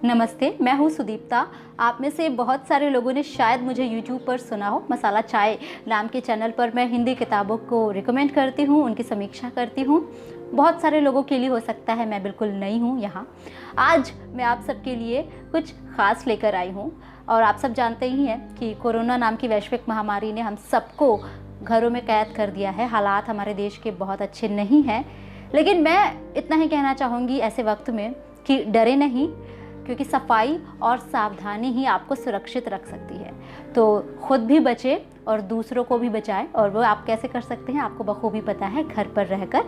नमस्ते, मैं हूँ सुदीप्ता। आप में से बहुत सारे लोगों ने शायद मुझे YouTube पर सुना हो। मसाला चाय नाम के चैनल पर मैं हिंदी किताबों को रिकमेंड करती हूँ, उनकी समीक्षा करती हूँ। बहुत सारे लोगों के लिए हो सकता है मैं बिल्कुल नई हूँ यहाँ। आज मैं आप सबके लिए कुछ ख़ास लेकर आई हूँ। और आप सब जानते ही हैं कि कोरोना नाम की वैश्विक महामारी ने हम सबको घरों में कैद कर दिया है। हालात हमारे देश के बहुत अच्छे नहीं हैं, लेकिन मैं इतना ही कहना चाहूँगी ऐसे वक्त में कि डरे नहीं, क्योंकि सफाई और सावधानी ही आपको सुरक्षित रख सकती है। तो खुद भी बचे और दूसरों को भी बचाएं। और वो आप कैसे कर सकते हैं आपको बखूबी पता है, घर पर रहकर।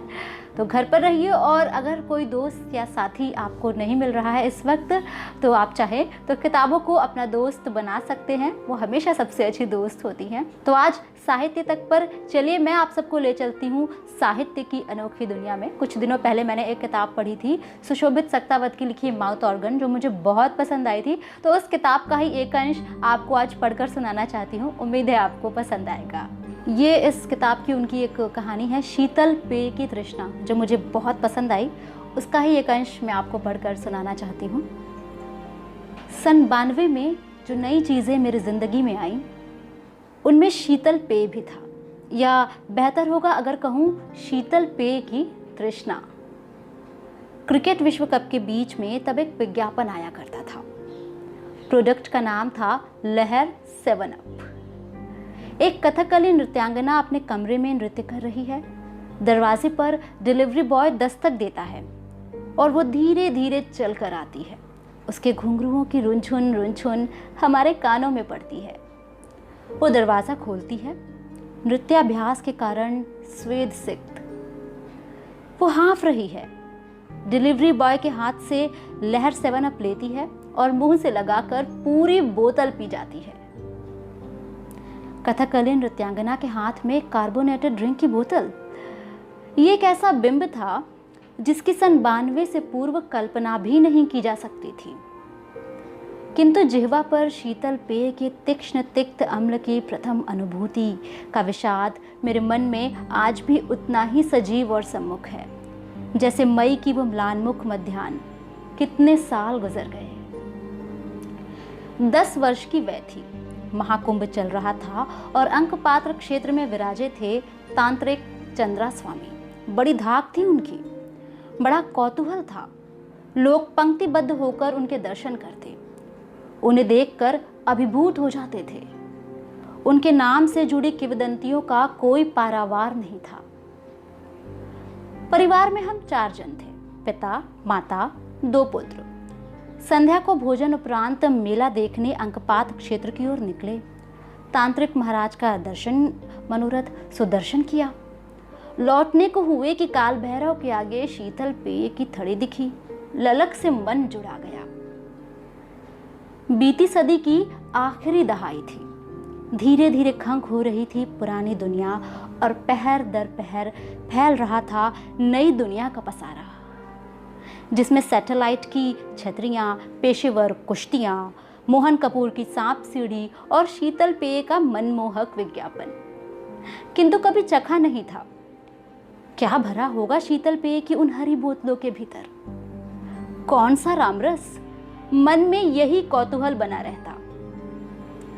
तो घर पर रहिए, और अगर कोई दोस्त या साथी आपको नहीं मिल रहा है इस वक्त, तो आप चाहे तो किताबों को अपना दोस्त बना सकते हैं। वो हमेशा सबसे अच्छी दोस्त होती हैं। तो आज साहित्य तक पर चलिए मैं आप सबको ले चलती हूँ साहित्य की अनोखी दुनिया में। कुछ दिनों पहले मैंने एक किताब पढ़ी थी, सुशोभित सक्तावत की लिखी माउथ ऑर्गन, जो मुझे बहुत पसंद आई थी। तो उस किताब का ही एक अंश आपको आज पढ़कर सुनाना चाहती हूँ। उम्मीद है आपको पसंद आएगा। ये इस किताब की उनकी एक कहानी है, शीतल पेय की तृष्णा, जो मुझे बहुत पसंद आई। उसका ही एक अंश मैं आपको पढ़कर सुनाना चाहती हूँ। सन 92 में जो नई चीज़ें मेरी ज़िंदगी में आईं, उनमें शीतल पेय भी था, या बेहतर होगा अगर कहूँ शीतल पेय की तृष्णा। क्रिकेट विश्व कप के बीच में तब एक विज्ञापन आया करता था। प्रोडक्ट का नाम था लहर 7 अप। एक कथकली नृत्यांगना अपने कमरे में नृत्य कर रही है। दरवाजे पर डिलीवरी बॉय दस्तक देता है और वो धीरे धीरे चल कर आती है। उसके घुंघरुओं की रुनझुन रुनझुन हमारे कानों में पड़ती है। वो दरवाज़ा खोलती है, नृत्याभ्यास के कारण स्वेद सिक्त। वो हाँफ रही है। डिलीवरी बॉय के हाथ से लहर 7 अप लेती है और मुंह से लगाकर पूरी बोतल पी जाती है। कथकली नृत्यांगना के हाथ में कार्बोनेटेड ड्रिंक की बोतल। ये एक ऐसा बिंब था जिसकी सन 92 से पूर्व कल्पना भी नहीं की जा सकती थी। किंतु जिह्वा पर शीतल पेय के तीक्ष्ण तिक्त अम्ल की प्रथम अनुभूति का विषाद मेरे मन में आज भी उतना ही सजीव और सम्मुख है जैसे मई की वो म्लानमुख मध्याह्न। कितने साल गुजर गए। 10 वर्ष की वह थी। महाकुंभ चल रहा था और अंकपात्र क्षेत्र में विराजे थे तांत्रिक चंद्रा स्वामी। बड़ी धाक थी उनकी, बड़ा कौतूहल था। लोग पंक्तिबद्ध होकर उनके दर्शन करते, उन्हें देखकर अभिभूत हो जाते थे। उनके नाम से जुड़ी किंवदंतियों का कोई पारावार नहीं था। परिवार में हम 4 जन थे, पिता, माता, 2 पुत्र। संध्या को भोजन उपरांत मेला देखने अंकपात क्षेत्र की ओर निकले। तांत्रिक महाराज का दर्शन मनोरथ सुदर्शन किया। लौटने को हुए कि काल भैरव के आगे शीतल पेय की थड़ी दिखी। ललक से मन जुड़ा गया। बीती सदी की आखिरी दहाई थी। धीरे धीरे खंग हो रही थी पुरानी दुनिया और पहर दर पहर फैल रहा था नई दुनिया का पसारा, जिसमें सैटेलाइट की छतरियां, पेशेवर कुश्तियां, मोहन कपूर की सांप सीढ़ी और शीतल पेय का मनमोहक विज्ञापन। किंतु कभी चखा नहीं था। क्या भरा होगा शीतल पेय की उन हरी बोतलों के भीतर? कौन सा रामरस? मन में यही कौतूहल बना रहता।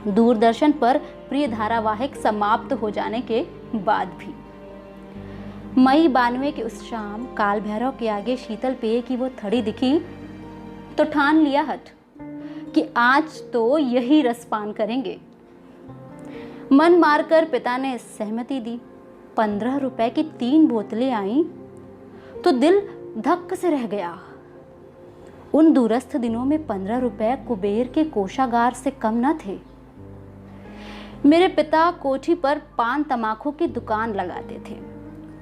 दूरदर्शन पर प्रिय धारावाहिक समाप्त हो जाने के बाद भी। मई 92 की उस शाम काल भैरव के आगे शीतल पेय की वो थड़ी दिखी तो ठान लिया हठ कि आज तो यही रसपान करेंगे। मन मारकर पिता ने सहमति दी। 15 रुपए की 3 बोतलें आईं तो दिल धक्क से रह गया। उन दूरस्थ दिनों में 15 रुपए कुबेर के कोषागार से कम न थे। मेरे पिता कोठी पर पान तमाकू की दुकान लगाते थे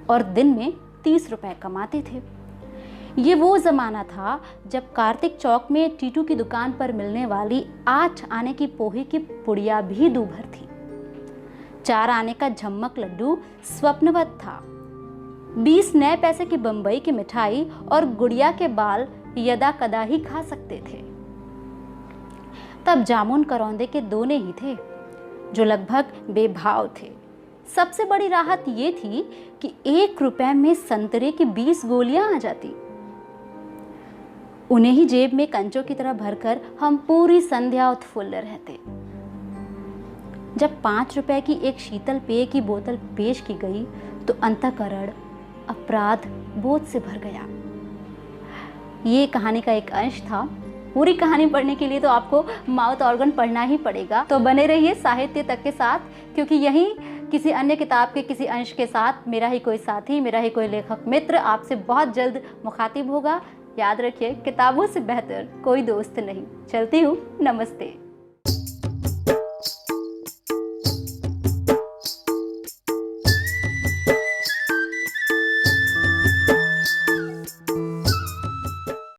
और दिन में 30 रुपए कमाते थे। ये वो ज़माना था जब कार्तिक चौक में टीटू की दुकान पर मिलने वाली 8 आने की पोहे की पुड़िया भी दूभर थी। 4 आने का झम्मक लड्डू स्वप्नवत था। 20 नए पैसे की बम्बई की मिठाई और गुड़िया के बाल यदा कदा ही खा सकते थे। तब जामुन करौंदे के दोने ही थे जो लगभग बेभाव थे। सबसे बड़ी राहत ये थी कि 1 रुपए में संतरे की 20 गोलियां आ जाती। उन्हें ही जेब में कंचों की तरह भरकर हम पूरी संध्या उत्फुल्ल रहते। जब 5 रुपए की एक शीतल पेय की बोतल पेश की गई तो अंतःकरण अपराध बोझ से भर गया। ये कहानी का एक अंश था। पूरी कहानी पढ़ने के लिए तो आपको माउथ ऑर्गन पढ़ना ही पड़ेगा। तो बने रहिए साहित्य तक के साथ, क्योंकि यही किसी अन्य किताब के किसी अंश के साथ मेरा ही कोई साथी, मेरा ही कोई लेखक मित्र आपसे बहुत जल्द मुखातिब होगा। याद रखिए, किताबों से बेहतर कोई दोस्त नहीं। चलती हूँ, नमस्ते।